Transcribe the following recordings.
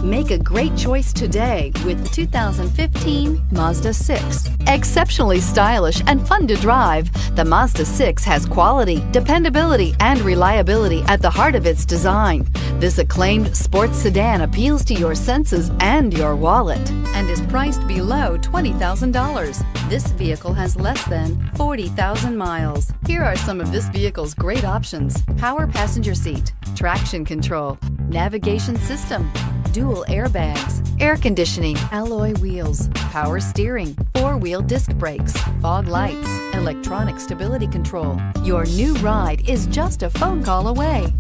Make a great choice today with the 2015 Mazda 6. Exceptionally stylish and fun to drive, the Mazda 6 has quality, dependability, and reliability at the heart of its design. This acclaimed sports sedan appeals to your senses and your wallet and is priced below $20,000. This vehicle has less than 40,000 miles. Here are some of this vehicle's great options: power passenger seat, traction control, navigation system, dual airbags, air conditioning, alloy wheels, power steering, four-wheel disc brakes, fog lights, electronic stability control. Your new ride is just a phone call away.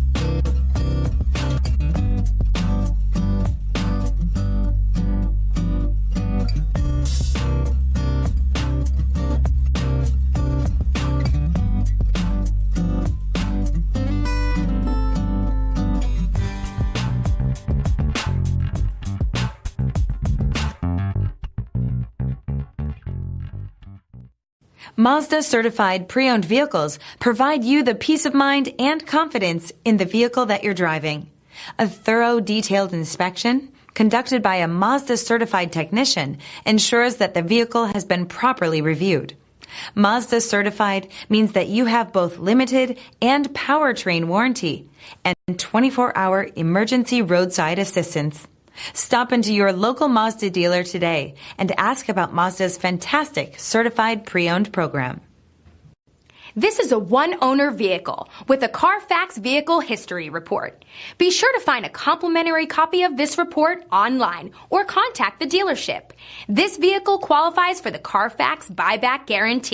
Mazda certified pre-owned vehicles provide you the peace of mind and confidence in the vehicle that you're driving. A thorough, detailed inspection conducted by a Mazda certified technician ensures that the vehicle has been properly reviewed. Mazda certified means that you have both limited and powertrain warranty and 24-hour emergency roadside assistance. Stop into your local Mazda dealer today and ask about Mazda's fantastic certified pre-owned program. This is a one-owner vehicle with a Carfax Vehicle History Report. Be sure to find a complimentary copy of this report online or contact the dealership. This vehicle qualifies for the Carfax Buyback Guarantee.